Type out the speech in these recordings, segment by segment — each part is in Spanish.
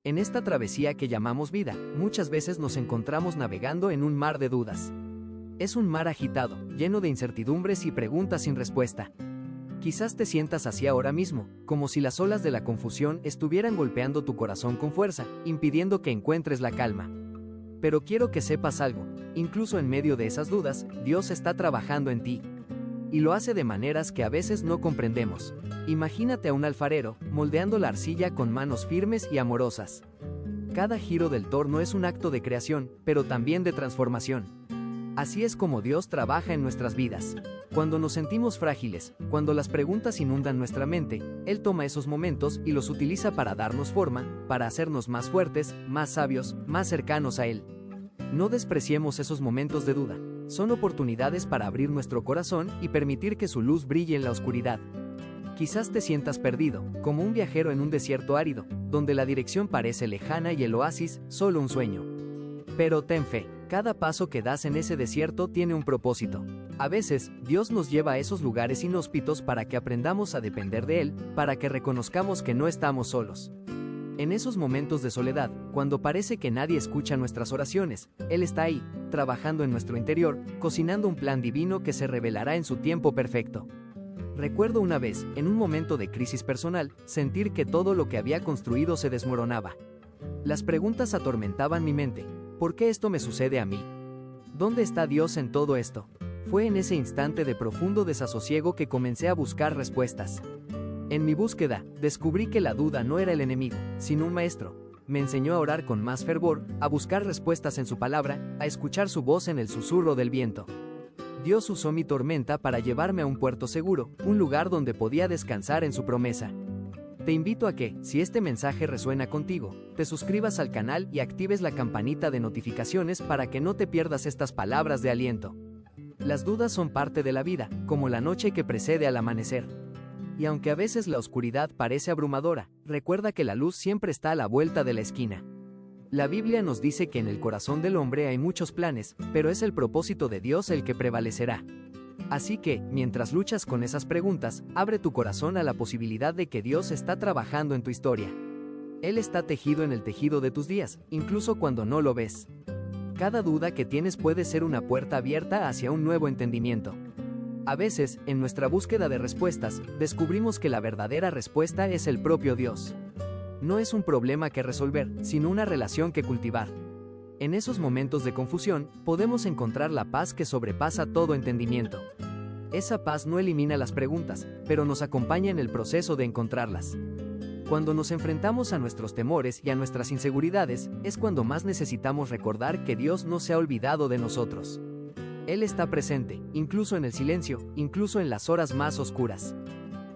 En esta travesía que llamamos vida, muchas veces nos encontramos navegando en un mar de dudas. Es un mar agitado, lleno de incertidumbres y preguntas sin respuesta. Quizás te sientas así ahora mismo, como si las olas de la confusión estuvieran golpeando tu corazón con fuerza, impidiendo que encuentres la calma. Pero quiero que sepas algo, incluso en medio de esas dudas, Dios está trabajando en ti. Y lo hace de maneras que a veces no comprendemos. Imagínate a un alfarero, moldeando la arcilla con manos firmes y amorosas. Cada giro del torno es un acto de creación, pero también de transformación. Así es como Dios trabaja en nuestras vidas. Cuando nos sentimos frágiles, cuando las preguntas inundan nuestra mente, Él toma esos momentos y los utiliza para darnos forma, para hacernos más fuertes, más sabios, más cercanos a Él. No despreciemos esos momentos de duda. Son oportunidades para abrir nuestro corazón y permitir que su luz brille en la oscuridad. Quizás te sientas perdido, como un viajero en un desierto árido, donde la dirección parece lejana y el oasis, solo un sueño. Pero ten fe, cada paso que das en ese desierto tiene un propósito. A veces, Dios nos lleva a esos lugares inhóspitos para que aprendamos a depender de Él, para que reconozcamos que no estamos solos. En esos momentos de soledad, cuando parece que nadie escucha nuestras oraciones, Él está ahí, trabajando en nuestro interior, cocinando un plan divino que se revelará en su tiempo perfecto. Recuerdo una vez, en un momento de crisis personal, sentir que todo lo que había construido se desmoronaba. Las preguntas atormentaban mi mente. ¿Por qué esto me sucede a mí? ¿Dónde está Dios en todo esto? Fue en ese instante de profundo desasosiego que comencé a buscar respuestas. En mi búsqueda, descubrí que la duda no era el enemigo, sino un maestro. Me enseñó a orar con más fervor, a buscar respuestas en su palabra, a escuchar su voz en el susurro del viento. Dios usó mi tormenta para llevarme a un puerto seguro, un lugar donde podía descansar en su promesa. Te invito a que, si este mensaje resuena contigo, te suscribas al canal y actives la campanita de notificaciones para que no te pierdas estas palabras de aliento. Las dudas son parte de la vida, como la noche que precede al amanecer. Y aunque a veces la oscuridad parece abrumadora, recuerda que la luz siempre está a la vuelta de la esquina. La Biblia nos dice que en el corazón del hombre hay muchos planes, pero es el propósito de Dios el que prevalecerá. Así que, mientras luchas con esas preguntas, abre tu corazón a la posibilidad de que Dios está trabajando en tu historia. Él está tejido en el tejido de tus días, incluso cuando no lo ves. Cada duda que tienes puede ser una puerta abierta hacia un nuevo entendimiento. A veces, en nuestra búsqueda de respuestas, descubrimos que la verdadera respuesta es el propio Dios. No es un problema que resolver, sino una relación que cultivar. En esos momentos de confusión, podemos encontrar la paz que sobrepasa todo entendimiento. Esa paz no elimina las preguntas, pero nos acompaña en el proceso de encontrarlas. Cuando nos enfrentamos a nuestros temores y a nuestras inseguridades, es cuando más necesitamos recordar que Dios no se ha olvidado de nosotros. Él está presente, incluso en el silencio, incluso en las horas más oscuras.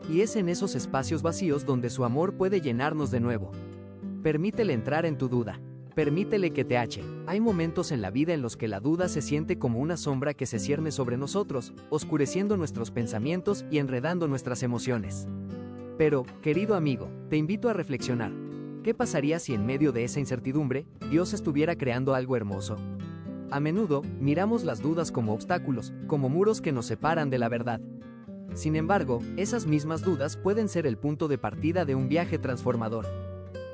Y es en esos espacios vacíos donde su amor puede llenarnos de nuevo. Permítele entrar en tu duda. Permítele que te ache. Hay momentos en la vida en los que la duda se siente como una sombra que se cierne sobre nosotros, oscureciendo nuestros pensamientos y enredando nuestras emociones. Pero, querido amigo, te invito a reflexionar. ¿Qué pasaría si en medio de esa incertidumbre, Dios estuviera creando algo hermoso? A menudo, miramos las dudas como obstáculos, como muros que nos separan de la verdad. Sin embargo, esas mismas dudas pueden ser el punto de partida de un viaje transformador.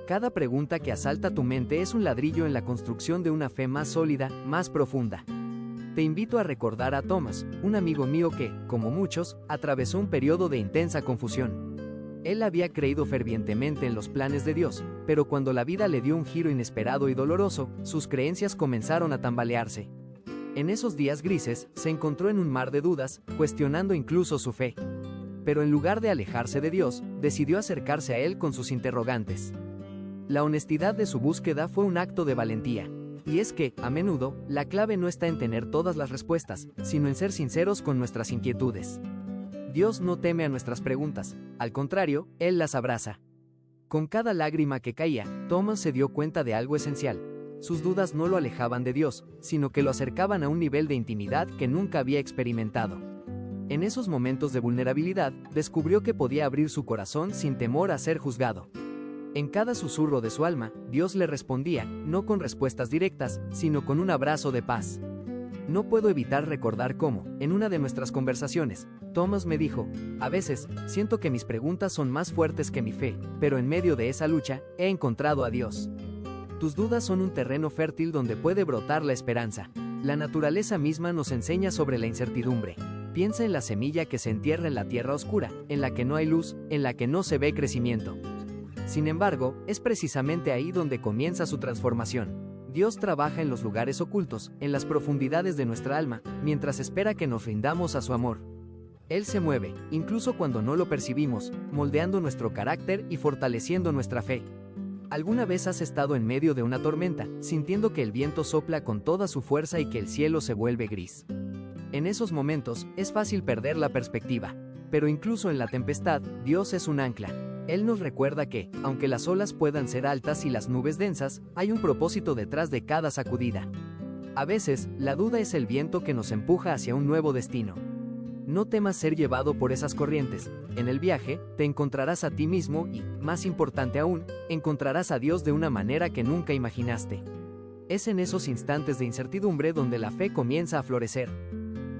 Cada pregunta que asalta tu mente es un ladrillo en la construcción de una fe más sólida, más profunda. Te invito a recordar a Thomas, un amigo mío que, como muchos, atravesó un periodo de intensa confusión. Él había creído fervientemente en los planes de Dios, pero cuando la vida le dio un giro inesperado y doloroso, sus creencias comenzaron a tambalearse. En esos días grises, se encontró en un mar de dudas, cuestionando incluso su fe. Pero en lugar de alejarse de Dios, decidió acercarse a Él con sus interrogantes. La honestidad de su búsqueda fue un acto de valentía. Y es que, a menudo, la clave no está en tener todas las respuestas, sino en ser sinceros con nuestras inquietudes. Dios no teme a nuestras preguntas, al contrario, Él las abraza. Con cada lágrima que caía, Thomas se dio cuenta de algo esencial. Sus dudas no lo alejaban de Dios, sino que lo acercaban a un nivel de intimidad que nunca había experimentado. En esos momentos de vulnerabilidad, descubrió que podía abrir su corazón sin temor a ser juzgado. En cada susurro de su alma, Dios le respondía, no con respuestas directas, sino con un abrazo de paz. No puedo evitar recordar cómo, en una de nuestras conversaciones, Thomas me dijo: a veces, siento que mis preguntas son más fuertes que mi fe, pero en medio de esa lucha, he encontrado a Dios. Tus dudas son un terreno fértil donde puede brotar la esperanza. La naturaleza misma nos enseña sobre la incertidumbre. Piensa en la semilla que se entierra en la tierra oscura, en la que no hay luz, en la que no se ve crecimiento. Sin embargo, es precisamente ahí donde comienza su transformación. Dios trabaja en los lugares ocultos, en las profundidades de nuestra alma, mientras espera que nos rindamos a su amor. Él se mueve, incluso cuando no lo percibimos, moldeando nuestro carácter y fortaleciendo nuestra fe. ¿Alguna vez has estado en medio de una tormenta, sintiendo que el viento sopla con toda su fuerza y que el cielo se vuelve gris? En esos momentos, es fácil perder la perspectiva. Pero incluso en la tempestad, Dios es un ancla. Él nos recuerda que, aunque las olas puedan ser altas y las nubes densas, hay un propósito detrás de cada sacudida. A veces, la duda es el viento que nos empuja hacia un nuevo destino. No temas ser llevado por esas corrientes. En el viaje, te encontrarás a ti mismo y, más importante aún, encontrarás a Dios de una manera que nunca imaginaste. Es en esos instantes de incertidumbre donde la fe comienza a florecer.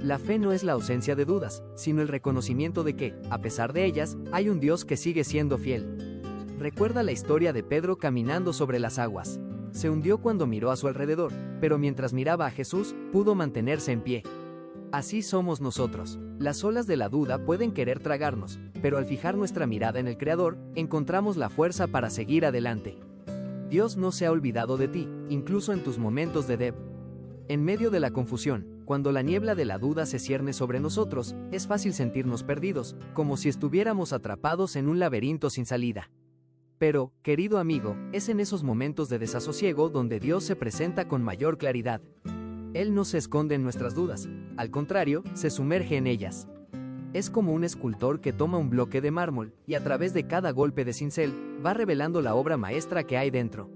La fe no es la ausencia de dudas, sino el reconocimiento de que, a pesar de ellas, hay un Dios que sigue siendo fiel. Recuerda la historia de Pedro caminando sobre las aguas. Se hundió cuando miró a su alrededor, pero mientras miraba a Jesús, pudo mantenerse en pie. Así somos nosotros. Las olas de la duda pueden querer tragarnos, pero al fijar nuestra mirada en el Creador, encontramos la fuerza para seguir adelante. Dios no se ha olvidado de ti, incluso en tus momentos de deb. En medio de la confusión, cuando la niebla de la duda se cierne sobre nosotros, es fácil sentirnos perdidos, como si estuviéramos atrapados en un laberinto sin salida. Pero, querido amigo, es en esos momentos de desasosiego donde Dios se presenta con mayor claridad. Él no se esconde en nuestras dudas, al contrario, se sumerge en ellas. Es como un escultor que toma un bloque de mármol, y a través de cada golpe de cincel, va revelando la obra maestra que hay dentro.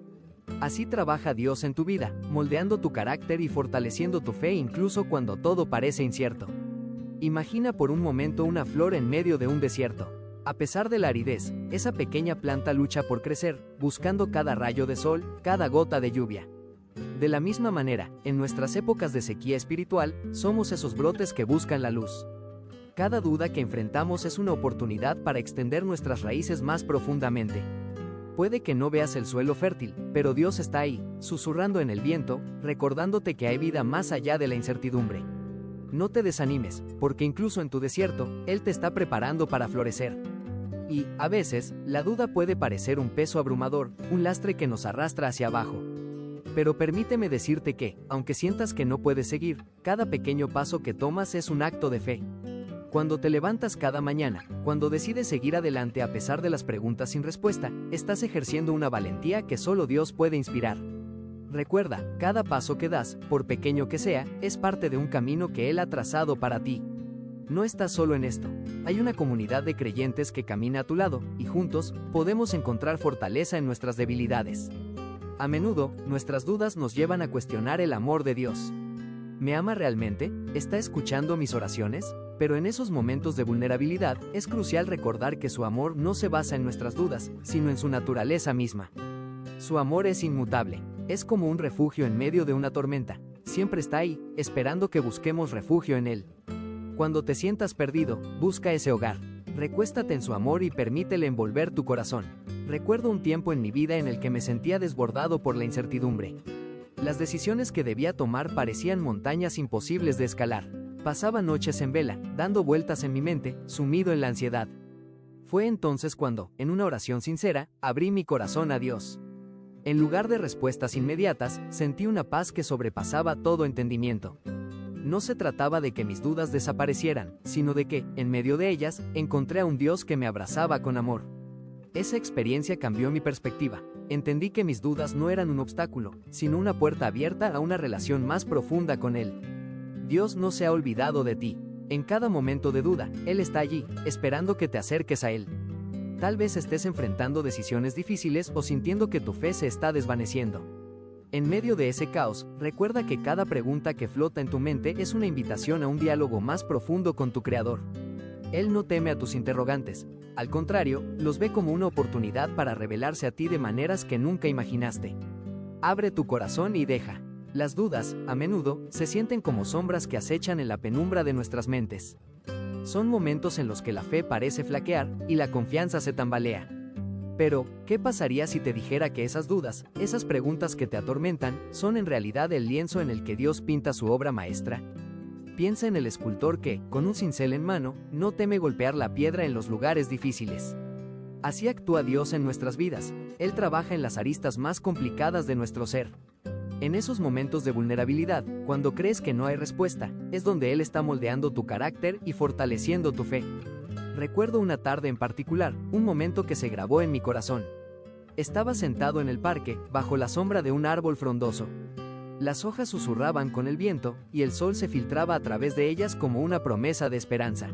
Así trabaja Dios en tu vida, moldeando tu carácter y fortaleciendo tu fe incluso cuando todo parece incierto. Imagina por un momento una flor en medio de un desierto. A pesar de la aridez, esa pequeña planta lucha por crecer, buscando cada rayo de sol, cada gota de lluvia. De la misma manera, en nuestras épocas de sequía espiritual, somos esos brotes que buscan la luz. Cada duda que enfrentamos es una oportunidad para extender nuestras raíces más profundamente. Puede que no veas el suelo fértil, pero Dios está ahí, susurrando en el viento, recordándote que hay vida más allá de la incertidumbre. No te desanimes, porque incluso en tu desierto, Él te está preparando para florecer. Y, a veces, la duda puede parecer un peso abrumador, un lastre que nos arrastra hacia abajo. Pero permíteme decirte que, aunque sientas que no puedes seguir, cada pequeño paso que tomas es un acto de fe. Cuando te levantas cada mañana, cuando decides seguir adelante a pesar de las preguntas sin respuesta, estás ejerciendo una valentía que solo Dios puede inspirar. Recuerda, cada paso que das, por pequeño que sea, es parte de un camino que Él ha trazado para ti. No estás solo en esto. Hay una comunidad de creyentes que camina a tu lado, y juntos, podemos encontrar fortaleza en nuestras debilidades. A menudo, nuestras dudas nos llevan a cuestionar el amor de Dios. ¿Me ama realmente? ¿Está escuchando mis oraciones? Pero en esos momentos de vulnerabilidad, es crucial recordar que su amor no se basa en nuestras dudas, sino en su naturaleza misma. Su amor es inmutable, es como un refugio en medio de una tormenta, siempre está ahí, esperando que busquemos refugio en Él. Cuando te sientas perdido, busca ese hogar, recuéstate en su amor y permítele envolver tu corazón. Recuerdo un tiempo en mi vida en el que me sentía desbordado por la incertidumbre. Las decisiones que debía tomar parecían montañas imposibles de escalar. Pasaba noches en vela, dando vueltas en mi mente, sumido en la ansiedad. Fue entonces cuando, en una oración sincera, abrí mi corazón a Dios. En lugar de respuestas inmediatas, sentí una paz que sobrepasaba todo entendimiento. No se trataba de que mis dudas desaparecieran, sino de que, en medio de ellas, encontré a un Dios que me abrazaba con amor. Esa experiencia cambió mi perspectiva. Entendí que mis dudas no eran un obstáculo, sino una puerta abierta a una relación más profunda con Él. Dios no se ha olvidado de ti. En cada momento de duda, Él está allí, esperando que te acerques a Él. Tal vez estés enfrentando decisiones difíciles o sintiendo que tu fe se está desvaneciendo. En medio de ese caos, recuerda que cada pregunta que flota en tu mente es una invitación a un diálogo más profundo con tu Creador. Él no teme a tus interrogantes. Al contrario, los ve como una oportunidad para revelarse a ti de maneras que nunca imaginaste. Abre tu corazón y deja Las dudas, a menudo, se sienten como sombras que acechan en la penumbra de nuestras mentes. Son momentos en los que la fe parece flaquear y la confianza se tambalea. Pero, ¿qué pasaría si te dijera que esas dudas, esas preguntas que te atormentan, son en realidad el lienzo en el que Dios pinta su obra maestra? Piensa en el escultor que, con un cincel en mano, no teme golpear la piedra en los lugares difíciles. Así actúa Dios en nuestras vidas. Él trabaja en las aristas más complicadas de nuestro ser. En esos momentos de vulnerabilidad, cuando crees que no hay respuesta, es donde Él está moldeando tu carácter y fortaleciendo tu fe. Recuerdo una tarde en particular, un momento que se grabó en mi corazón. Estaba sentado en el parque, bajo la sombra de un árbol frondoso. Las hojas susurraban con el viento, y el sol se filtraba a través de ellas como una promesa de esperanza.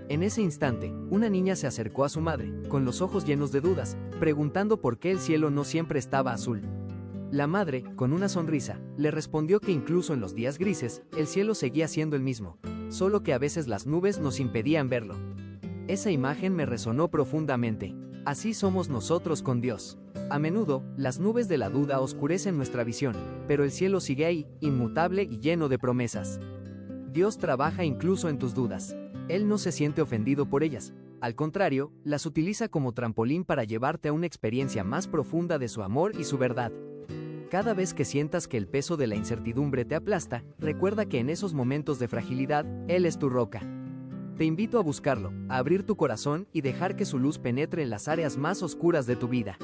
En ese instante, una niña se acercó a su madre, con los ojos llenos de dudas, preguntando por qué el cielo no siempre estaba azul. La madre, con una sonrisa, le respondió que incluso en los días grises, el cielo seguía siendo el mismo, solo que a veces las nubes nos impedían verlo. Esa imagen me resonó profundamente. Así somos nosotros con Dios. A menudo, las nubes de la duda oscurecen nuestra visión, pero el cielo sigue ahí, inmutable y lleno de promesas. Dios trabaja incluso en tus dudas. Él no se siente ofendido por ellas. Al contrario, las utiliza como trampolín para llevarte a una experiencia más profunda de su amor y su verdad. Cada vez que sientas que el peso de la incertidumbre te aplasta, recuerda que en esos momentos de fragilidad, Él es tu roca. Te invito a buscarlo, a abrir tu corazón y dejar que su luz penetre en las áreas más oscuras de tu vida.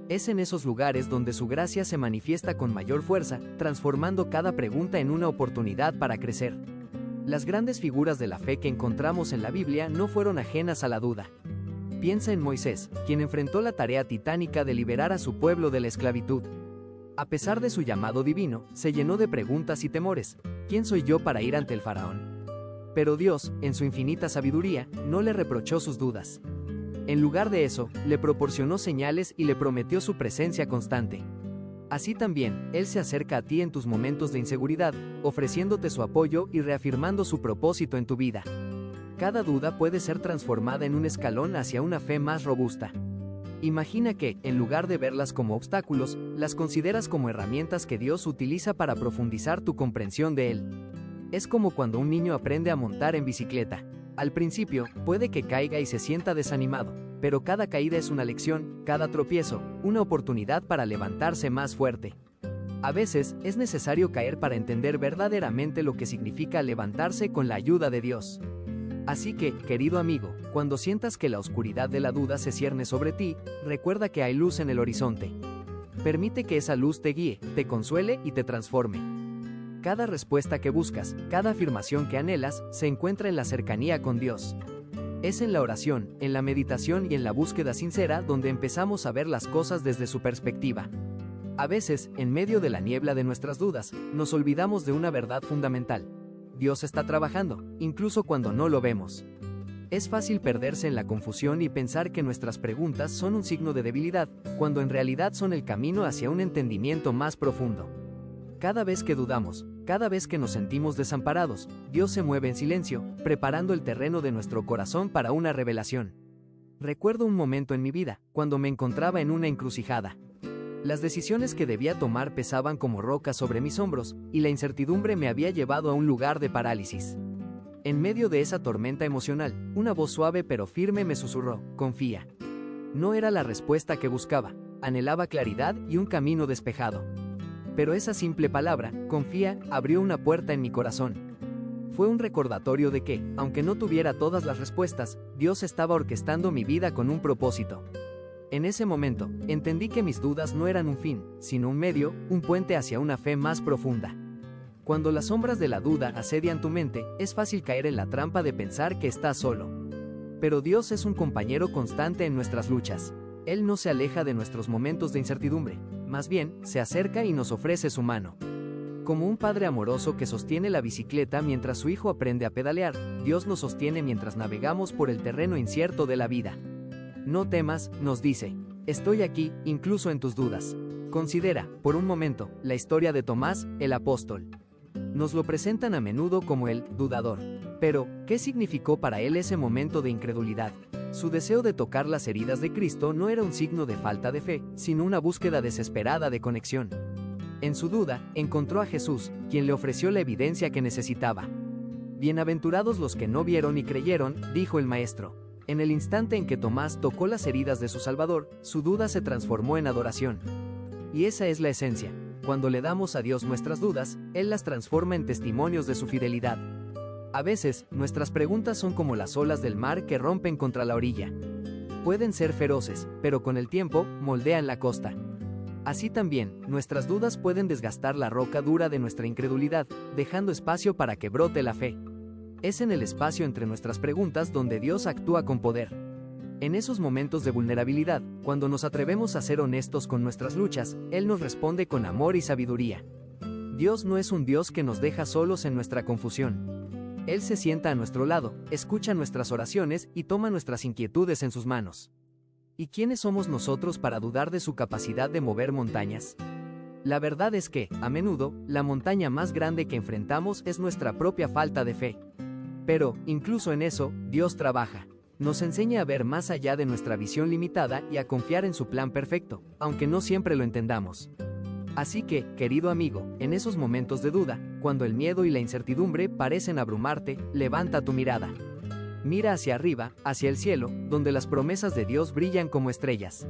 Es en esos lugares donde su gracia se manifiesta con mayor fuerza, transformando cada pregunta en una oportunidad para crecer. Las grandes figuras de la fe que encontramos en la Biblia no fueron ajenas a la duda. Piensa en Moisés, quien enfrentó la tarea titánica de liberar a su pueblo de la esclavitud. A pesar de su llamado divino, se llenó de preguntas y temores. ¿Quién soy yo para ir ante el faraón? Pero Dios, en su infinita sabiduría, no le reprochó sus dudas. En lugar de eso, le proporcionó señales y le prometió su presencia constante. Así también, Él se acerca a ti en tus momentos de inseguridad, ofreciéndote su apoyo y reafirmando su propósito en tu vida. Cada duda puede ser transformada en un escalón hacia una fe más robusta. Imagina que, en lugar de verlas como obstáculos, las consideras como herramientas que Dios utiliza para profundizar tu comprensión de Él. Es como cuando un niño aprende a montar en bicicleta. Al principio, puede que caiga y se sienta desanimado, pero cada caída es una lección, cada tropiezo, una oportunidad para levantarse más fuerte. A veces, es necesario caer para entender verdaderamente lo que significa levantarse con la ayuda de Dios. Así que, querido amigo, cuando sientas que la oscuridad de la duda se cierne sobre ti, recuerda que hay luz en el horizonte. Permite que esa luz te guíe, te consuele y te transforme. Cada respuesta que buscas, cada afirmación que anhelas, se encuentra en la cercanía con Dios. Es en la oración, en la meditación y en la búsqueda sincera donde empezamos a ver las cosas desde su perspectiva. A veces, en medio de la niebla de nuestras dudas, nos olvidamos de una verdad fundamental. Dios está trabajando, incluso cuando no lo vemos. Es fácil perderse en la confusión y pensar que nuestras preguntas son un signo de debilidad, cuando en realidad son el camino hacia un entendimiento más profundo. Cada vez que dudamos, cada vez que nos sentimos desamparados, Dios se mueve en silencio, preparando el terreno de nuestro corazón para una revelación. Recuerdo un momento en mi vida, cuando me encontraba en una encrucijada. Las decisiones que debía tomar pesaban como rocas sobre mis hombros, y la incertidumbre me había llevado a un lugar de parálisis. En medio de esa tormenta emocional, una voz suave pero firme me susurró: confía. No era la respuesta que buscaba, anhelaba claridad y un camino despejado. Pero esa simple palabra, confía, abrió una puerta en mi corazón. Fue un recordatorio de que, aunque no tuviera todas las respuestas, Dios estaba orquestando mi vida con un propósito. En ese momento, entendí que mis dudas no eran un fin, sino un medio, un puente hacia una fe más profunda. Cuando las sombras de la duda asedian tu mente, es fácil caer en la trampa de pensar que estás solo. Pero Dios es un compañero constante en nuestras luchas. Él no se aleja de nuestros momentos de incertidumbre, más bien, se acerca y nos ofrece su mano. Como un padre amoroso que sostiene la bicicleta mientras su hijo aprende a pedalear, Dios nos sostiene mientras navegamos por el terreno incierto de la vida. No temas, nos dice. Estoy aquí, incluso en tus dudas. Considera, por un momento, la historia de Tomás, el apóstol. Nos lo presentan a menudo como el dudador. Pero, ¿qué significó para él ese momento de incredulidad? Su deseo de tocar las heridas de Cristo no era un signo de falta de fe, sino una búsqueda desesperada de conexión. En su duda, encontró a Jesús, quien le ofreció la evidencia que necesitaba. Bienaventurados los que no vieron y creyeron, dijo el maestro. En el instante en que Tomás tocó las heridas de su Salvador, su duda se transformó en adoración. Y esa es la esencia. Cuando le damos a Dios nuestras dudas, Él las transforma en testimonios de su fidelidad. A veces, nuestras preguntas son como las olas del mar que rompen contra la orilla. Pueden ser feroces, pero con el tiempo, moldean la costa. Así también, nuestras dudas pueden desgastar la roca dura de nuestra incredulidad, dejando espacio para que brote la fe. Es en el espacio entre nuestras preguntas donde Dios actúa con poder. En esos momentos de vulnerabilidad, cuando nos atrevemos a ser honestos con nuestras luchas, Él nos responde con amor y sabiduría. Dios no es un Dios que nos deja solos en nuestra confusión. Él se sienta a nuestro lado, escucha nuestras oraciones y toma nuestras inquietudes en sus manos. ¿Y quiénes somos nosotros para dudar de su capacidad de mover montañas? La verdad es que, a menudo, la montaña más grande que enfrentamos es nuestra propia falta de fe. Pero, incluso en eso, Dios trabaja. Nos enseña a ver más allá de nuestra visión limitada y a confiar en su plan perfecto, aunque no siempre lo entendamos. Así que, querido amigo, en esos momentos de duda, cuando el miedo y la incertidumbre parecen abrumarte, levanta tu mirada. Mira hacia arriba, hacia el cielo, donde las promesas de Dios brillan como estrellas.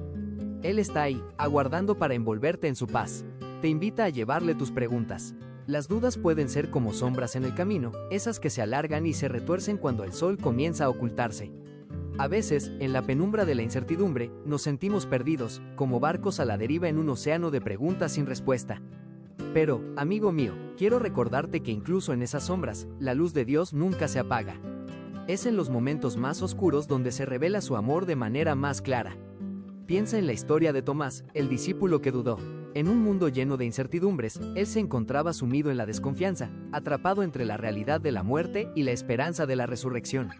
Él está ahí, aguardando para envolverte en su paz. Te invita a llevarle tus preguntas. Las dudas pueden ser como sombras en el camino, esas que se alargan y se retuercen cuando el sol comienza a ocultarse. A veces, en la penumbra de la incertidumbre, nos sentimos perdidos, como barcos a la deriva en un océano de preguntas sin respuesta. Pero, amigo mío, quiero recordarte que incluso en esas sombras, la luz de Dios nunca se apaga. Es en los momentos más oscuros donde se revela su amor de manera más clara. Piensa en la historia de Tomás, el discípulo que dudó. En un mundo lleno de incertidumbres, él se encontraba sumido en la desconfianza, atrapado entre la realidad de la muerte y la esperanza de la resurrección.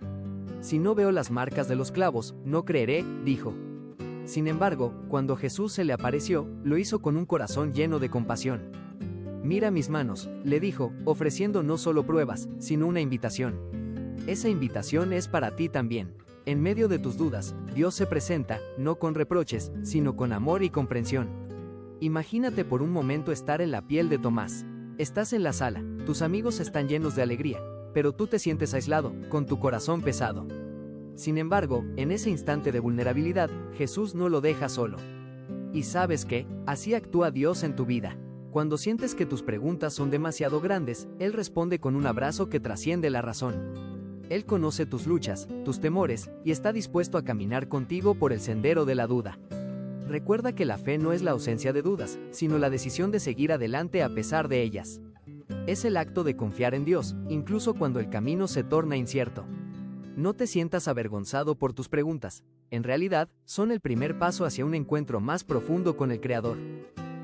Si no veo las marcas de los clavos, no creeré, dijo. Sin embargo, cuando Jesús se le apareció, lo hizo con un corazón lleno de compasión. Mira mis manos, le dijo, ofreciendo no solo pruebas, sino una invitación. Esa invitación es para ti también. En medio de tus dudas, Dios se presenta, no con reproches, sino con amor y comprensión. Imagínate por un momento estar en la piel de Tomás. Estás en la sala, tus amigos están llenos de alegría, pero tú te sientes aislado, con tu corazón pesado. Sin embargo, en ese instante de vulnerabilidad, Jesús no lo deja solo. ¿Y sabes qué? Así actúa Dios en tu vida. Cuando sientes que tus preguntas son demasiado grandes, Él responde con un abrazo que trasciende la razón. Él conoce tus luchas, tus temores, y está dispuesto a caminar contigo por el sendero de la duda. Recuerda que la fe no es la ausencia de dudas, sino la decisión de seguir adelante a pesar de ellas. Es el acto de confiar en Dios, incluso cuando el camino se torna incierto. No te sientas avergonzado por tus preguntas. En realidad, son el primer paso hacia un encuentro más profundo con el Creador.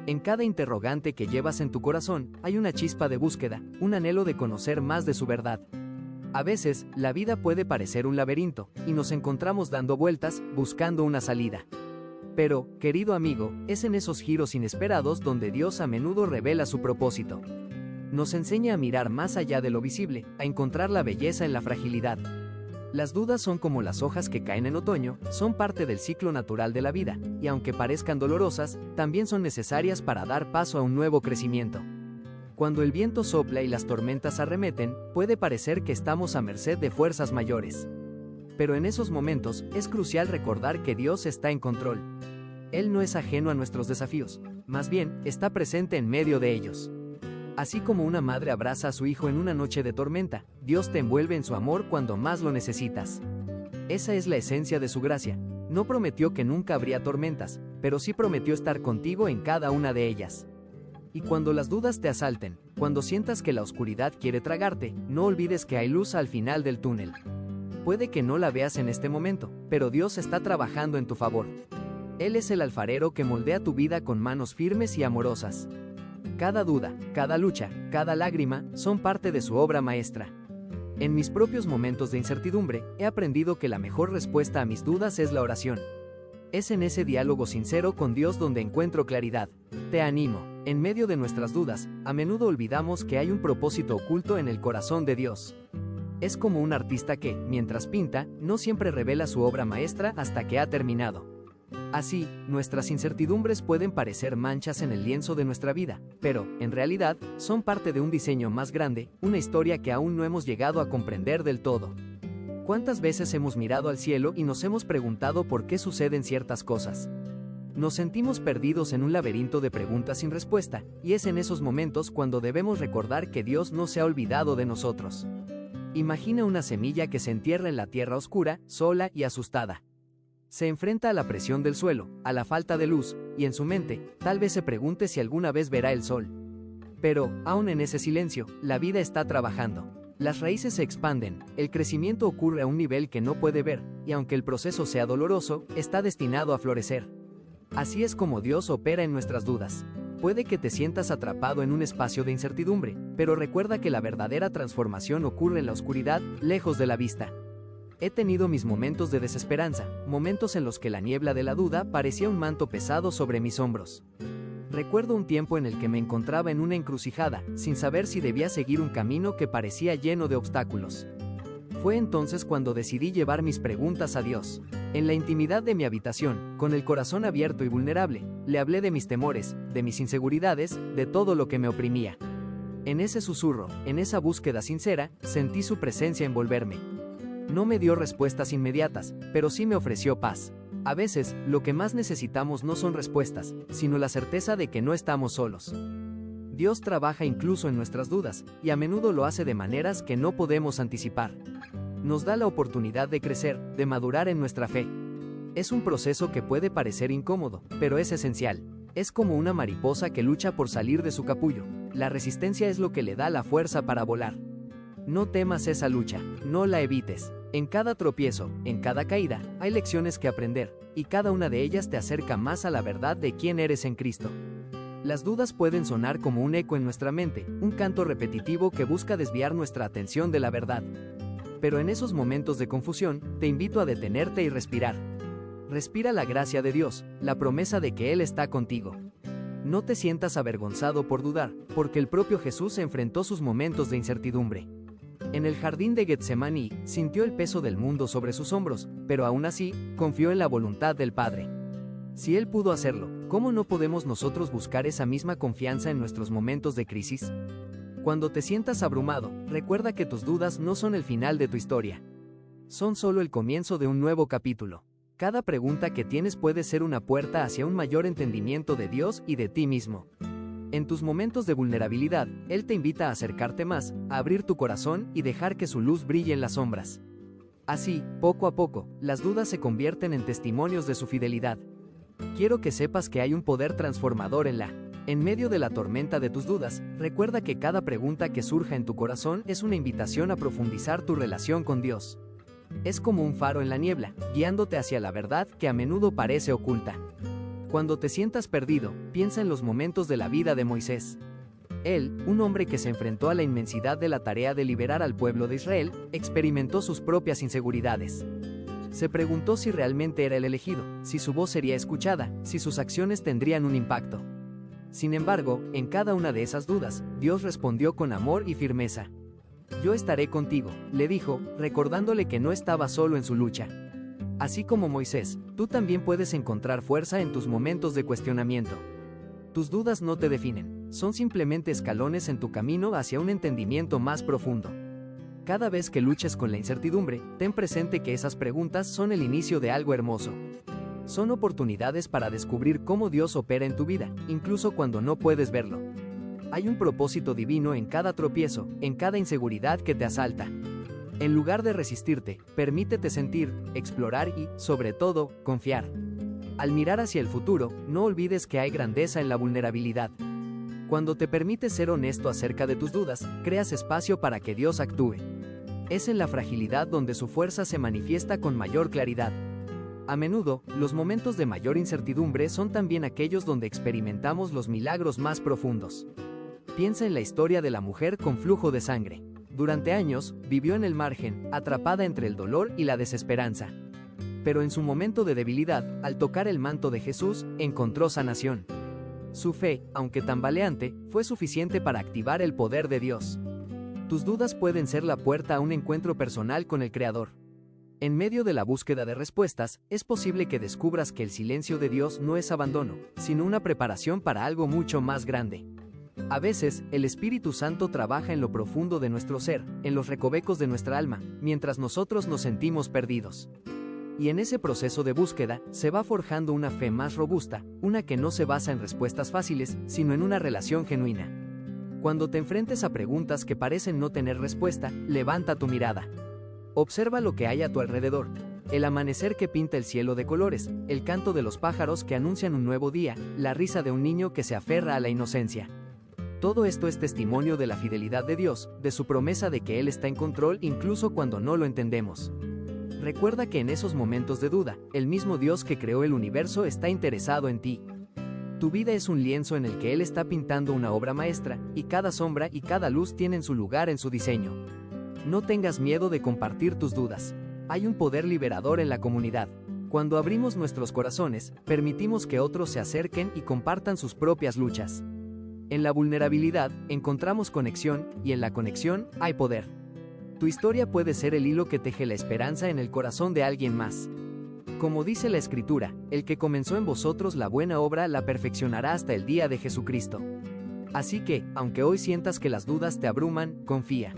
En cada interrogante que llevas en tu corazón, hay una chispa de búsqueda, un anhelo de conocer más de su verdad. A veces, la vida puede parecer un laberinto, y nos encontramos dando vueltas, buscando una salida. Pero, querido amigo, es en esos giros inesperados donde Dios a menudo revela su propósito. Nos enseña a mirar más allá de lo visible, a encontrar la belleza en la fragilidad. Las dudas son como las hojas que caen en otoño, son parte del ciclo natural de la vida, y aunque parezcan dolorosas, también son necesarias para dar paso a un nuevo crecimiento. Cuando el viento sopla y las tormentas arremeten, puede parecer que estamos a merced de fuerzas mayores. Pero en esos momentos, es crucial recordar que Dios está en control. Él no es ajeno a nuestros desafíos, más bien, está presente en medio de ellos. Así como una madre abraza a su hijo en una noche de tormenta, Dios te envuelve en su amor cuando más lo necesitas. Esa es la esencia de su gracia. No prometió que nunca habría tormentas, pero sí prometió estar contigo en cada una de ellas. Y cuando las dudas te asalten, cuando sientas que la oscuridad quiere tragarte, no olvides que hay luz al final del túnel. Puede que no la veas en este momento, pero Dios está trabajando en tu favor. Él es el alfarero que moldea tu vida con manos firmes y amorosas. Cada duda, cada lucha, cada lágrima, son parte de su obra maestra. En mis propios momentos de incertidumbre, he aprendido que la mejor respuesta a mis dudas es la oración. Es en ese diálogo sincero con Dios donde encuentro claridad. Te animo, en medio de nuestras dudas, a menudo olvidamos que hay un propósito oculto en el corazón de Dios. Es como un artista que, mientras pinta, no siempre revela su obra maestra hasta que ha terminado. Así, nuestras incertidumbres pueden parecer manchas en el lienzo de nuestra vida, pero, en realidad, son parte de un diseño más grande, una historia que aún no hemos llegado a comprender del todo. ¿Cuántas veces hemos mirado al cielo y nos hemos preguntado por qué suceden ciertas cosas? Nos sentimos perdidos en un laberinto de preguntas sin respuesta, y es en esos momentos cuando debemos recordar que Dios no se ha olvidado de nosotros. Imagina una semilla que se entierra en la tierra oscura, sola y asustada. Se enfrenta a la presión del suelo, a la falta de luz, y en su mente, tal vez se pregunte si alguna vez verá el sol. Pero, aún en ese silencio, la vida está trabajando. Las raíces se expanden, el crecimiento ocurre a un nivel que no puede ver, y aunque el proceso sea doloroso, está destinado a florecer. Así es como Dios opera en nuestras dudas. Puede que te sientas atrapado en un espacio de incertidumbre, pero recuerda que la verdadera transformación ocurre en la oscuridad, lejos de la vista. He tenido mis momentos de desesperanza, momentos en los que la niebla de la duda parecía un manto pesado sobre mis hombros. Recuerdo un tiempo en el que me encontraba en una encrucijada, sin saber si debía seguir un camino que parecía lleno de obstáculos. Fue entonces cuando decidí llevar mis preguntas a Dios. En la intimidad de mi habitación, con el corazón abierto y vulnerable, le hablé de mis temores, de mis inseguridades, de todo lo que me oprimía. En ese susurro, en esa búsqueda sincera, sentí su presencia envolverme. No me dio respuestas inmediatas, pero sí me ofreció paz. A veces, lo que más necesitamos no son respuestas, sino la certeza de que no estamos solos. Dios trabaja incluso en nuestras dudas, y a menudo lo hace de maneras que no podemos anticipar. Nos da la oportunidad de crecer, de madurar en nuestra fe. Es un proceso que puede parecer incómodo, pero es esencial. Es como una mariposa que lucha por salir de su capullo. La resistencia es lo que le da la fuerza para volar. No temas esa lucha, no la evites. En cada tropiezo, en cada caída, hay lecciones que aprender, y cada una de ellas te acerca más a la verdad de quién eres en Cristo. Las dudas pueden sonar como un eco en nuestra mente, un canto repetitivo que busca desviar nuestra atención de la verdad. Pero en esos momentos de confusión, te invito a detenerte y respirar. Respira la gracia de Dios, la promesa de que Él está contigo. No te sientas avergonzado por dudar, porque el propio Jesús enfrentó sus momentos de incertidumbre. En el jardín de Getsemaní, sintió el peso del mundo sobre sus hombros, pero aún así, confió en la voluntad del Padre. Si Él pudo hacerlo, ¿cómo no podemos nosotros buscar esa misma confianza en nuestros momentos de crisis? Cuando te sientas abrumado, recuerda que tus dudas no son el final de tu historia. Son solo el comienzo de un nuevo capítulo. Cada pregunta que tienes puede ser una puerta hacia un mayor entendimiento de Dios y de ti mismo. En tus momentos de vulnerabilidad, Él te invita a acercarte más, a abrir tu corazón y dejar que su luz brille en las sombras. Así, poco a poco, las dudas se convierten en testimonios de su fidelidad. Quiero que sepas que hay un poder transformador en medio de la tormenta de tus dudas, recuerda que cada pregunta que surja en tu corazón es una invitación a profundizar tu relación con Dios. Es como un faro en la niebla, guiándote hacia la verdad que a menudo parece oculta. Cuando te sientas perdido, piensa en los momentos de la vida de Moisés. Él, un hombre que se enfrentó a la inmensidad de la tarea de liberar al pueblo de Israel, experimentó sus propias inseguridades. Se preguntó si realmente era el elegido, si su voz sería escuchada, si sus acciones tendrían un impacto. Sin embargo, en cada una de esas dudas, Dios respondió con amor y firmeza. Yo estaré contigo, le dijo, recordándole que no estaba solo en su lucha. Así como Moisés, tú también puedes encontrar fuerza en tus momentos de cuestionamiento. Tus dudas no te definen, son simplemente escalones en tu camino hacia un entendimiento más profundo. Cada vez que luches con la incertidumbre, ten presente que esas preguntas son el inicio de algo hermoso. Son oportunidades para descubrir cómo Dios opera en tu vida, incluso cuando no puedes verlo. Hay un propósito divino en cada tropiezo, en cada inseguridad que te asalta. En lugar de resistirte, permítete sentir, explorar y, sobre todo, confiar. Al mirar hacia el futuro, no olvides que hay grandeza en la vulnerabilidad. Cuando te permites ser honesto acerca de tus dudas, creas espacio para que Dios actúe. Es en la fragilidad donde su fuerza se manifiesta con mayor claridad. A menudo, los momentos de mayor incertidumbre son también aquellos donde experimentamos los milagros más profundos. Piensa en la historia de la mujer con flujo de sangre. Durante años, vivió en el margen, atrapada entre el dolor y la desesperanza. Pero en su momento de debilidad, al tocar el manto de Jesús, encontró sanación. Su fe, aunque tambaleante, fue suficiente para activar el poder de Dios. Tus dudas pueden ser la puerta a un encuentro personal con el Creador. En medio de la búsqueda de respuestas, es posible que descubras que el silencio de Dios no es abandono, sino una preparación para algo mucho más grande. A veces, el Espíritu Santo trabaja en lo profundo de nuestro ser, en los recovecos de nuestra alma, mientras nosotros nos sentimos perdidos. Y en ese proceso de búsqueda, se va forjando una fe más robusta, una que no se basa en respuestas fáciles, sino en una relación genuina. Cuando te enfrentes a preguntas que parecen no tener respuesta, levanta tu mirada. Observa lo que hay a tu alrededor. El amanecer que pinta el cielo de colores, el canto de los pájaros que anuncian un nuevo día, la risa de un niño que se aferra a la inocencia. Todo esto es testimonio de la fidelidad de Dios, de su promesa de que Él está en control incluso cuando no lo entendemos. Recuerda que en esos momentos de duda, el mismo Dios que creó el universo está interesado en ti. Tu vida es un lienzo en el que Él está pintando una obra maestra, y cada sombra y cada luz tienen su lugar en su diseño. No tengas miedo de compartir tus dudas. Hay un poder liberador en la comunidad. Cuando abrimos nuestros corazones, permitimos que otros se acerquen y compartan sus propias luchas. En la vulnerabilidad, encontramos conexión, y en la conexión, hay poder. Tu historia puede ser el hilo que teje la esperanza en el corazón de alguien más. Como dice la Escritura, el que comenzó en vosotros la buena obra la perfeccionará hasta el día de Jesucristo. Así que, aunque hoy sientas que las dudas te abruman, confía.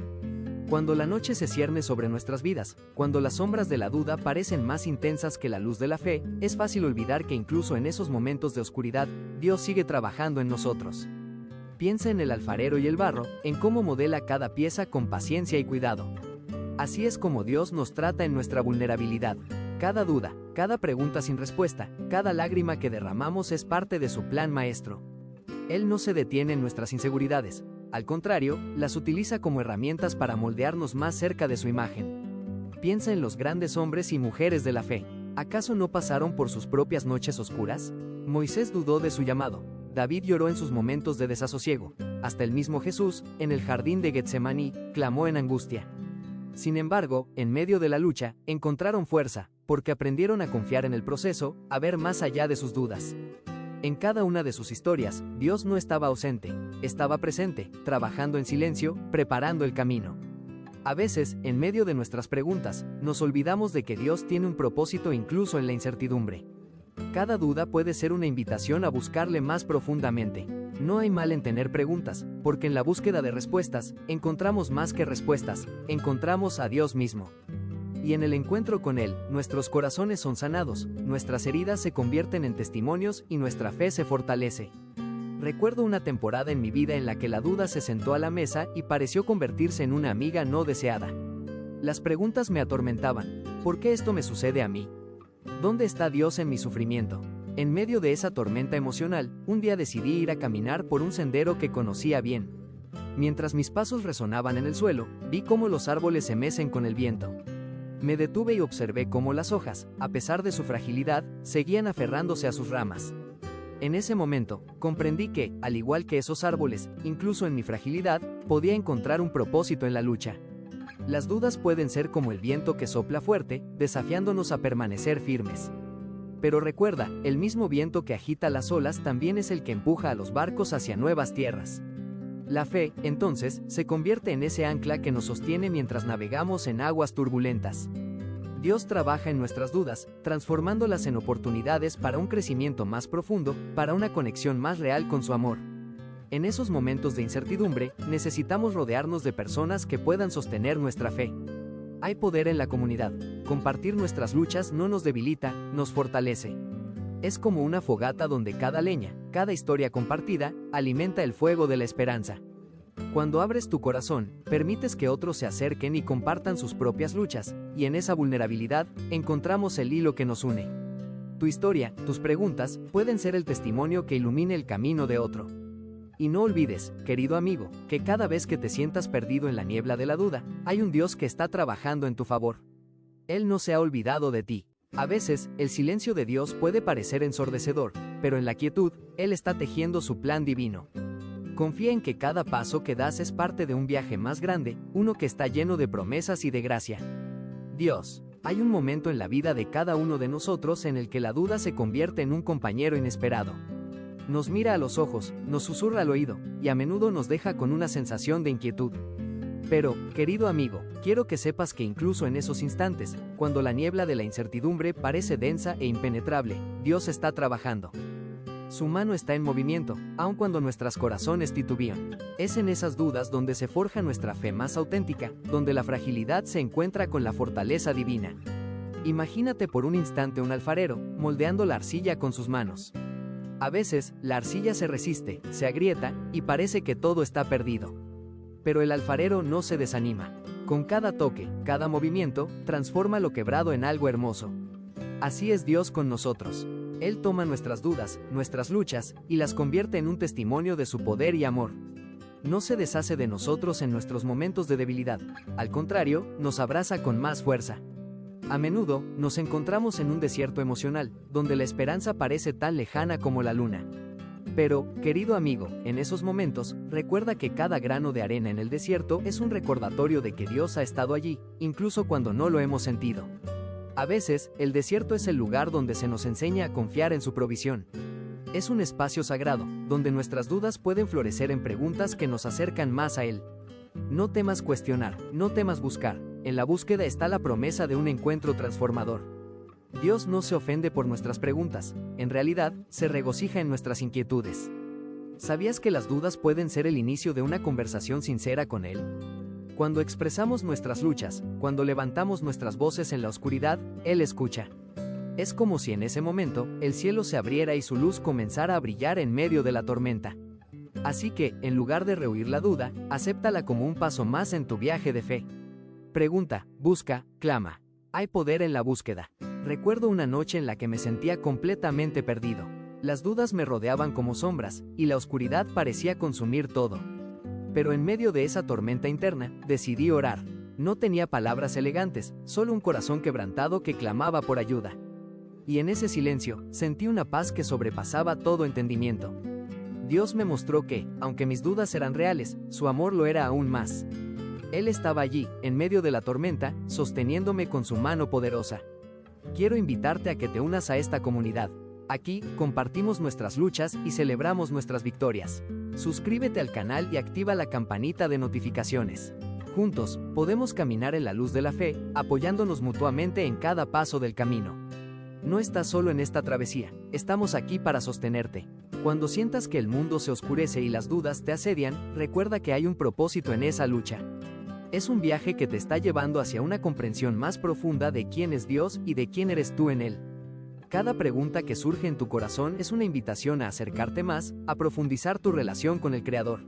Cuando la noche se cierne sobre nuestras vidas, cuando las sombras de la duda parecen más intensas que la luz de la fe, es fácil olvidar que incluso en esos momentos de oscuridad, Dios sigue trabajando en nosotros. Piensa en el alfarero y el barro, en cómo modela cada pieza con paciencia y cuidado. Así es como Dios nos trata en nuestra vulnerabilidad. Cada duda, cada pregunta sin respuesta, cada lágrima que derramamos es parte de su plan maestro. Él no se detiene en nuestras inseguridades. Al contrario, las utiliza como herramientas para moldearnos más cerca de su imagen. Piensa en los grandes hombres y mujeres de la fe. ¿Acaso no pasaron por sus propias noches oscuras? Moisés dudó de su llamado. David lloró en sus momentos de desasosiego. Hasta el mismo Jesús, en el jardín de Getsemaní, clamó en angustia. Sin embargo, en medio de la lucha, encontraron fuerza, porque aprendieron a confiar en el proceso, a ver más allá de sus dudas. En cada una de sus historias, Dios no estaba ausente, estaba presente, trabajando en silencio, preparando el camino. A veces, en medio de nuestras preguntas, nos olvidamos de que Dios tiene un propósito incluso en la incertidumbre. Cada duda puede ser una invitación a buscarle más profundamente. No hay mal en tener preguntas, porque en la búsqueda de respuestas, encontramos más que respuestas, encontramos a Dios mismo. Y en el encuentro con Él, nuestros corazones son sanados, nuestras heridas se convierten en testimonios y nuestra fe se fortalece. Recuerdo una temporada en mi vida en la que la duda se sentó a la mesa y pareció convertirse en una amiga no deseada. Las preguntas me atormentaban. ¿Por qué esto me sucede a mí? ¿Dónde está Dios en mi sufrimiento? En medio de esa tormenta emocional, un día decidí ir a caminar por un sendero que conocía bien. Mientras mis pasos resonaban en el suelo, vi cómo los árboles se mecen con el viento. Me detuve y observé cómo las hojas, a pesar de su fragilidad, seguían aferrándose a sus ramas. En ese momento, comprendí que, al igual que esos árboles, incluso en mi fragilidad, podía encontrar un propósito en la lucha. Las dudas pueden ser como el viento que sopla fuerte, desafiándonos a permanecer firmes. Pero recuerda, el mismo viento que agita las olas también es el que empuja a los barcos hacia nuevas tierras. La fe, entonces, se convierte en ese ancla que nos sostiene mientras navegamos en aguas turbulentas. Dios trabaja en nuestras dudas, transformándolas en oportunidades para un crecimiento más profundo, para una conexión más real con su amor. En esos momentos de incertidumbre, necesitamos rodearnos de personas que puedan sostener nuestra fe. Hay poder en la comunidad. Compartir nuestras luchas no nos debilita, nos fortalece. Es como una fogata donde cada leña, cada historia compartida, alimenta el fuego de la esperanza. Cuando abres tu corazón, permites que otros se acerquen y compartan sus propias luchas, y en esa vulnerabilidad, encontramos el hilo que nos une. Tu historia, tus preguntas, pueden ser el testimonio que ilumine el camino de otro. Y no olvides, querido amigo, que cada vez que te sientas perdido en la niebla de la duda, hay un Dios que está trabajando en tu favor. Él no se ha olvidado de ti. A veces, el silencio de Dios puede parecer ensordecedor, pero en la quietud, Él está tejiendo su plan divino. Confía en que cada paso que das es parte de un viaje más grande, uno que está lleno de promesas y de gracia. Dios, hay un momento en la vida de cada uno de nosotros en el que la duda se convierte en un compañero inesperado. Nos mira a los ojos, nos susurra al oído, y a menudo nos deja con una sensación de inquietud. Pero, querido amigo, quiero que sepas que incluso en esos instantes, cuando la niebla de la incertidumbre parece densa e impenetrable, Dios está trabajando. Su mano está en movimiento, aun cuando nuestros corazones titubean. Es en esas dudas donde se forja nuestra fe más auténtica, donde la fragilidad se encuentra con la fortaleza divina. Imagínate por un instante un alfarero, moldeando la arcilla con sus manos. A veces, la arcilla se resiste, se agrieta, y parece que todo está perdido. Pero el alfarero no se desanima. Con cada toque, cada movimiento, transforma lo quebrado en algo hermoso. Así es Dios con nosotros. Él toma nuestras dudas, nuestras luchas, y las convierte en un testimonio de su poder y amor. No se deshace de nosotros en nuestros momentos de debilidad, al contrario, nos abraza con más fuerza. A menudo, nos encontramos en un desierto emocional, donde la esperanza parece tan lejana como la luna. Pero, querido amigo, en esos momentos, recuerda que cada grano de arena en el desierto es un recordatorio de que Dios ha estado allí, incluso cuando no lo hemos sentido. A veces, el desierto es el lugar donde se nos enseña a confiar en su provisión. Es un espacio sagrado, donde nuestras dudas pueden florecer en preguntas que nos acercan más a Él. No temas cuestionar, no temas buscar. En la búsqueda está la promesa de un encuentro transformador. Dios no se ofende por nuestras preguntas, en realidad, se regocija en nuestras inquietudes. ¿Sabías que las dudas pueden ser el inicio de una conversación sincera con Él? Cuando expresamos nuestras luchas, cuando levantamos nuestras voces en la oscuridad, Él escucha. Es como si en ese momento, el cielo se abriera y su luz comenzara a brillar en medio de la tormenta. Así que, en lugar de rehuir la duda, acéptala como un paso más en tu viaje de fe. Pregunta, busca, clama. Hay poder en la búsqueda. Recuerdo una noche en la que me sentía completamente perdido. Las dudas me rodeaban como sombras, y la oscuridad parecía consumir todo. Pero en medio de esa tormenta interna, decidí orar. No tenía palabras elegantes, solo un corazón quebrantado que clamaba por ayuda. Y en ese silencio, sentí una paz que sobrepasaba todo entendimiento. Dios me mostró que, aunque mis dudas eran reales, su amor lo era aún más. Él estaba allí, en medio de la tormenta, sosteniéndome con su mano poderosa. Quiero invitarte a que te unas a esta comunidad. Aquí, compartimos nuestras luchas y celebramos nuestras victorias. Suscríbete al canal y activa la campanita de notificaciones. Juntos, podemos caminar en la luz de la fe, apoyándonos mutuamente en cada paso del camino. No estás solo en esta travesía, estamos aquí para sostenerte. Cuando sientas que el mundo se oscurece y las dudas te asedian, recuerda que hay un propósito en esa lucha. Es un viaje que te está llevando hacia una comprensión más profunda de quién es Dios y de quién eres tú en Él. Cada pregunta que surge en tu corazón es una invitación a acercarte más, a profundizar tu relación con el Creador.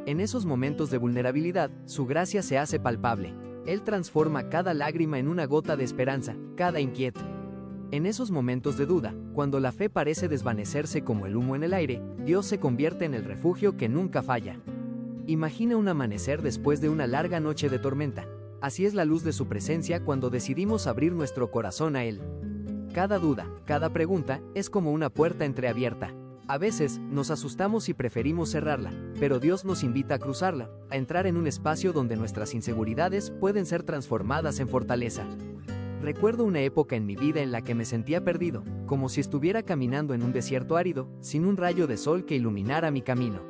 En esos momentos de vulnerabilidad, su gracia se hace palpable. Él transforma cada lágrima en una gota de esperanza, cada inquietud. En esos momentos de duda, cuando la fe parece desvanecerse como el humo en el aire, Dios se convierte en el refugio que nunca falla. Imagina un amanecer después de una larga noche de tormenta. Así es la luz de su presencia cuando decidimos abrir nuestro corazón a Él. Cada duda, cada pregunta, es como una puerta entreabierta. A veces, nos asustamos y preferimos cerrarla, pero Dios nos invita a cruzarla, a entrar en un espacio donde nuestras inseguridades pueden ser transformadas en fortaleza. Recuerdo una época en mi vida en la que me sentía perdido, como si estuviera caminando en un desierto árido, sin un rayo de sol que iluminara mi camino.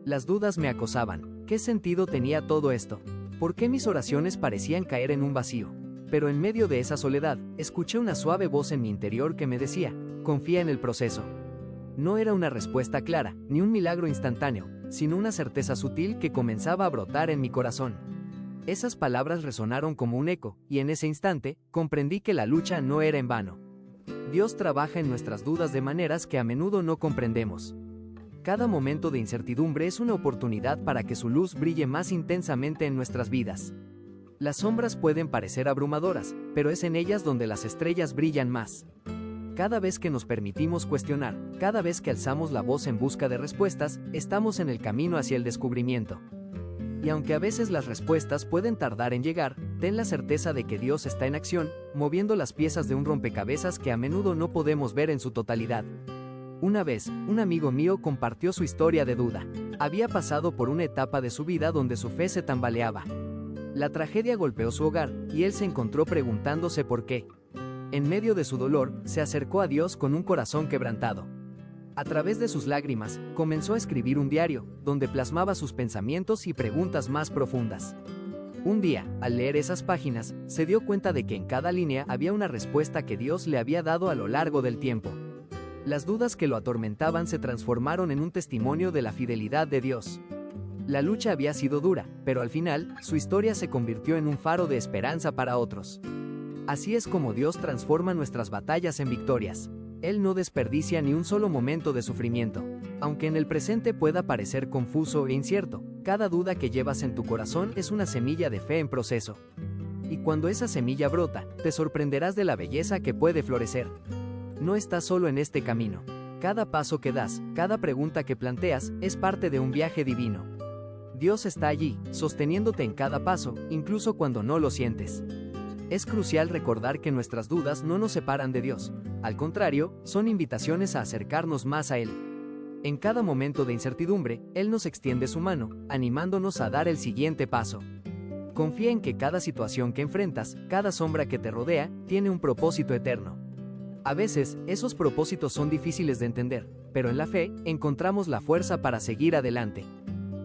Las dudas me acosaban. ¿Qué sentido tenía todo esto? ¿Por qué mis oraciones parecían caer en un vacío? Pero en medio de esa soledad, escuché una suave voz en mi interior que me decía, confía en el proceso. No era una respuesta clara, ni un milagro instantáneo, sino una certeza sutil que comenzaba a brotar en mi corazón. Esas palabras resonaron como un eco, y en ese instante, comprendí que la lucha no era en vano. Dios trabaja en nuestras dudas de maneras que a menudo no comprendemos. Cada momento de incertidumbre es una oportunidad para que su luz brille más intensamente en nuestras vidas. Las sombras pueden parecer abrumadoras, pero es en ellas donde las estrellas brillan más. Cada vez que nos permitimos cuestionar, cada vez que alzamos la voz en busca de respuestas, estamos en el camino hacia el descubrimiento. Y aunque a veces las respuestas pueden tardar en llegar, ten la certeza de que Dios está en acción, moviendo las piezas de un rompecabezas que a menudo no podemos ver en su totalidad. Una vez, un amigo mío compartió su historia de duda. Había pasado por una etapa de su vida donde su fe se tambaleaba. La tragedia golpeó su hogar, y él se encontró preguntándose por qué. En medio de su dolor, se acercó a Dios con un corazón quebrantado. A través de sus lágrimas, comenzó a escribir un diario, donde plasmaba sus pensamientos y preguntas más profundas. Un día, al leer esas páginas, se dio cuenta de que en cada línea había una respuesta que Dios le había dado a lo largo del tiempo. Las dudas que lo atormentaban se transformaron en un testimonio de la fidelidad de Dios. La lucha había sido dura, pero al final, su historia se convirtió en un faro de esperanza para otros. Así es como Dios transforma nuestras batallas en victorias. Él no desperdicia ni un solo momento de sufrimiento. Aunque en el presente pueda parecer confuso e incierto, cada duda que llevas en tu corazón es una semilla de fe en proceso. Y cuando esa semilla brota, te sorprenderás de la belleza que puede florecer. No estás solo en este camino. Cada paso que das, cada pregunta que planteas, es parte de un viaje divino. Dios está allí, sosteniéndote en cada paso, incluso cuando no lo sientes. Es crucial recordar que nuestras dudas no nos separan de Dios. Al contrario, son invitaciones a acercarnos más a Él. En cada momento de incertidumbre, Él nos extiende su mano, animándonos a dar el siguiente paso. Confía en que cada situación que enfrentas, cada sombra que te rodea, tiene un propósito eterno. A veces, esos propósitos son difíciles de entender, pero en la fe, encontramos la fuerza para seguir adelante.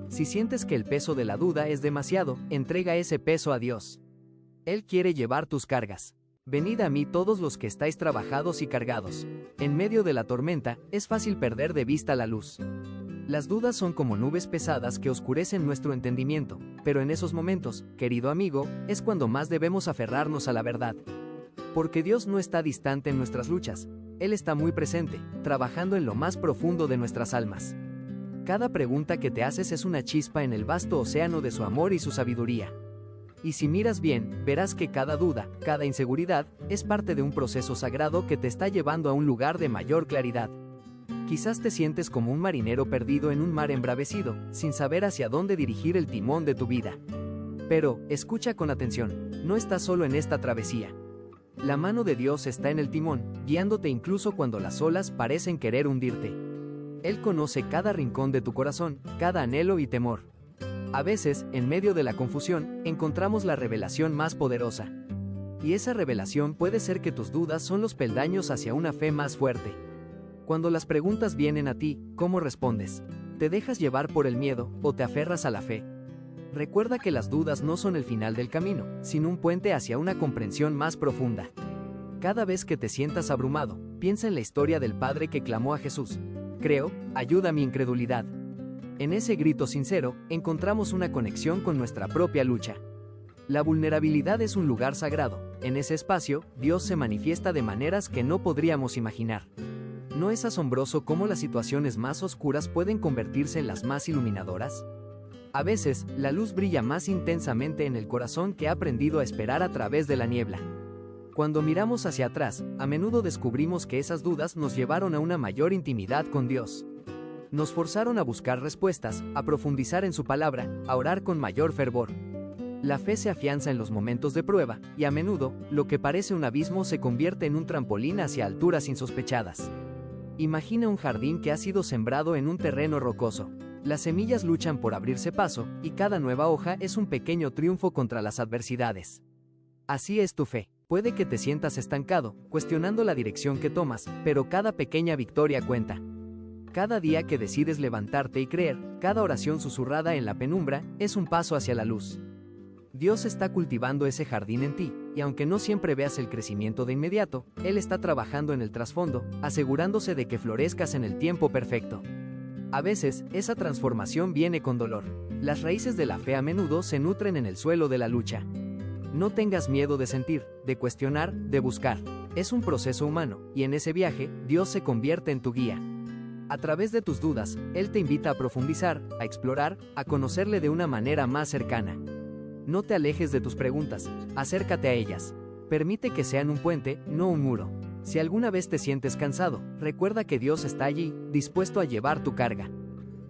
Si sientes que el peso de la duda es demasiado, entrega ese peso a Dios. Él quiere llevar tus cargas. Venid a mí todos los que estáis trabajados y cargados. En medio de la tormenta, es fácil perder de vista la luz. Las dudas son como nubes pesadas que oscurecen nuestro entendimiento, pero en esos momentos, querido amigo, es cuando más debemos aferrarnos a la verdad. Porque Dios no está distante en nuestras luchas. Él está muy presente, trabajando en lo más profundo de nuestras almas. Cada pregunta que te haces es una chispa en el vasto océano de su amor y su sabiduría. Y si miras bien, verás que cada duda, cada inseguridad, es parte de un proceso sagrado que te está llevando a un lugar de mayor claridad. Quizás te sientes como un marinero perdido en un mar embravecido, sin saber hacia dónde dirigir el timón de tu vida. Pero, escucha con atención, no estás solo en esta travesía. La mano de Dios está en el timón, guiándote incluso cuando las olas parecen querer hundirte. Él conoce cada rincón de tu corazón, cada anhelo y temor. A veces, en medio de la confusión, encontramos la revelación más poderosa. Y esa revelación puede ser que tus dudas son los peldaños hacia una fe más fuerte. Cuando las preguntas vienen a ti, ¿cómo respondes? ¿Te dejas llevar por el miedo o te aferras a la fe? Recuerda que las dudas no son el final del camino, sino un puente hacia una comprensión más profunda. Cada vez que te sientas abrumado, piensa en la historia del Padre que clamó a Jesús: «Creo, ayuda a mi incredulidad». En ese grito sincero, encontramos una conexión con nuestra propia lucha. La vulnerabilidad es un lugar sagrado. En ese espacio, Dios se manifiesta de maneras que no podríamos imaginar. ¿No es asombroso cómo las situaciones más oscuras pueden convertirse en las más iluminadoras? A veces, la luz brilla más intensamente en el corazón que ha aprendido a esperar a través de la niebla. Cuando miramos hacia atrás, a menudo descubrimos que esas dudas nos llevaron a una mayor intimidad con Dios. Nos forzaron a buscar respuestas, a profundizar en su palabra, a orar con mayor fervor. La fe se afianza en los momentos de prueba, y a menudo, lo que parece un abismo se convierte en un trampolín hacia alturas insospechadas. Imagina un jardín que ha sido sembrado en un terreno rocoso. Las semillas luchan por abrirse paso, y cada nueva hoja es un pequeño triunfo contra las adversidades. Así es tu fe. Puede que te sientas estancado, cuestionando la dirección que tomas, pero cada pequeña victoria cuenta. Cada día que decides levantarte y creer, cada oración susurrada en la penumbra, es un paso hacia la luz. Dios está cultivando ese jardín en ti, y aunque no siempre veas el crecimiento de inmediato, Él está trabajando en el trasfondo, asegurándose de que florezcas en el tiempo perfecto. A veces, esa transformación viene con dolor. Las raíces de la fe a menudo se nutren en el suelo de la lucha. No tengas miedo de sentir, de cuestionar, de buscar. Es un proceso humano, y en ese viaje, Dios se convierte en tu guía. A través de tus dudas, Él te invita a profundizar, a explorar, a conocerle de una manera más cercana. No te alejes de tus preguntas, acércate a ellas. Permite que sean un puente, no un muro. Si alguna vez te sientes cansado, recuerda que Dios está allí, dispuesto a llevar tu carga.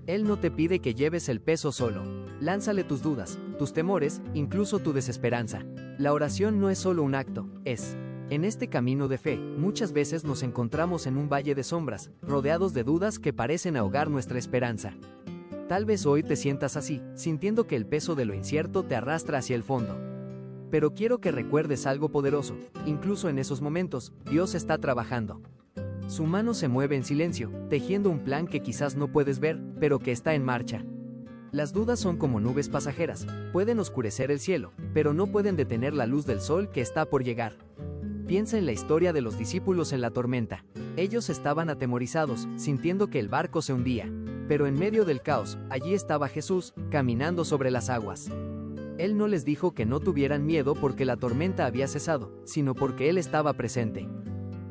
Él no te pide que lleves el peso solo. Lánzale tus dudas, tus temores, incluso tu desesperanza. La oración no es solo un acto, es. En este camino de fe, muchas veces nos encontramos en un valle de sombras, rodeados de dudas que parecen ahogar nuestra esperanza. Tal vez hoy te sientas así, sintiendo que el peso de lo incierto te arrastra hacia el fondo. Pero quiero que recuerdes algo poderoso: incluso en esos momentos, Dios está trabajando. Su mano se mueve en silencio, tejiendo un plan que quizás no puedes ver, pero que está en marcha. Las dudas son como nubes pasajeras, pueden oscurecer el cielo, pero no pueden detener la luz del sol que está por llegar. Piensa en la historia de los discípulos en la tormenta. Ellos estaban atemorizados, sintiendo que el barco se hundía. Pero en medio del caos, allí estaba Jesús, caminando sobre las aguas. Él no les dijo que no tuvieran miedo porque la tormenta había cesado, sino porque Él estaba presente.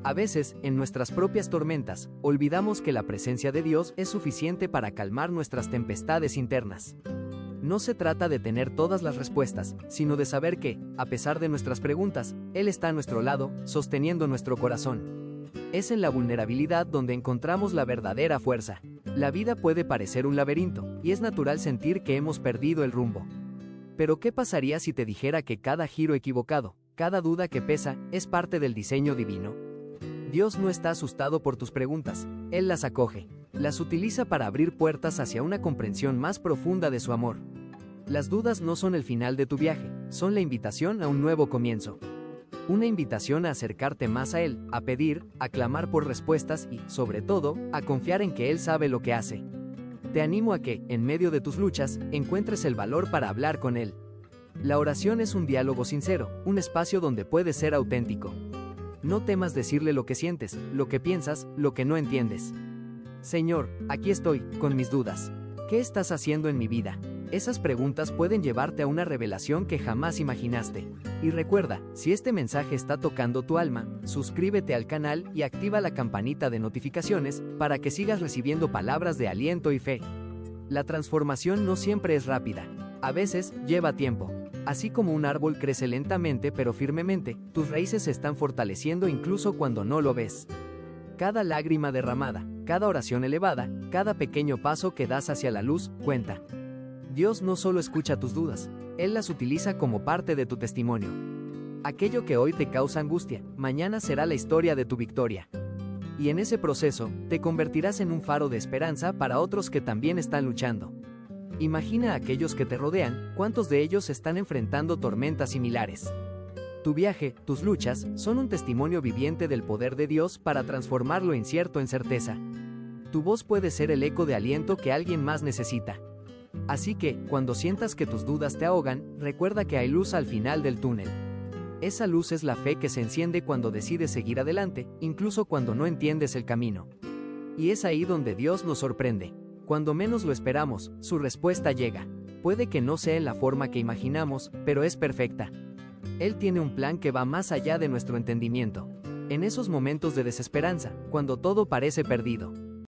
A veces, en nuestras propias tormentas, olvidamos que la presencia de Dios es suficiente para calmar nuestras tempestades internas. No se trata de tener todas las respuestas, sino de saber que, a pesar de nuestras preguntas, Él está a nuestro lado, sosteniendo nuestro corazón. Es en la vulnerabilidad donde encontramos la verdadera fuerza. La vida puede parecer un laberinto, y es natural sentir que hemos perdido el rumbo. Pero ¿qué pasaría si te dijera que cada giro equivocado, cada duda que pesa, es parte del diseño divino? Dios no está asustado por tus preguntas, Él las acoge. Las utiliza para abrir puertas hacia una comprensión más profunda de su amor. Las dudas no son el final de tu viaje, son la invitación a un nuevo comienzo. Una invitación a acercarte más a Él, a pedir, a clamar por respuestas y, sobre todo, a confiar en que Él sabe lo que hace. Te animo a que, en medio de tus luchas, encuentres el valor para hablar con Él. La oración es un diálogo sincero, un espacio donde puedes ser auténtico. No temas decirle lo que sientes, lo que piensas, lo que no entiendes. Señor, aquí estoy, con mis dudas. ¿Qué estás haciendo en mi vida? Esas preguntas pueden llevarte a una revelación que jamás imaginaste. Y recuerda, si este mensaje está tocando tu alma, suscríbete al canal y activa la campanita de notificaciones para que sigas recibiendo palabras de aliento y fe. La transformación no siempre es rápida. A veces, lleva tiempo. Así como un árbol crece lentamente pero firmemente, tus raíces se están fortaleciendo incluso cuando no lo ves. Cada lágrima derramada, cada oración elevada, cada pequeño paso que das hacia la luz, cuenta. Dios no solo escucha tus dudas, Él las utiliza como parte de tu testimonio. Aquello que hoy te causa angustia, mañana será la historia de tu victoria. Y en ese proceso, te convertirás en un faro de esperanza para otros que también están luchando. Imagina a aquellos que te rodean, cuántos de ellos están enfrentando tormentas similares. Tu viaje, tus luchas, son un testimonio viviente del poder de Dios para transformar lo incierto en certeza. Tu voz puede ser el eco de aliento que alguien más necesita. Así que, cuando sientas que tus dudas te ahogan, recuerda que hay luz al final del túnel. Esa luz es la fe que se enciende cuando decides seguir adelante, incluso cuando no entiendes el camino. Y es ahí donde Dios nos sorprende. Cuando menos lo esperamos, su respuesta llega. Puede que no sea en la forma que imaginamos, pero es perfecta. Él tiene un plan que va más allá de nuestro entendimiento. En esos momentos de desesperanza, cuando todo parece perdido,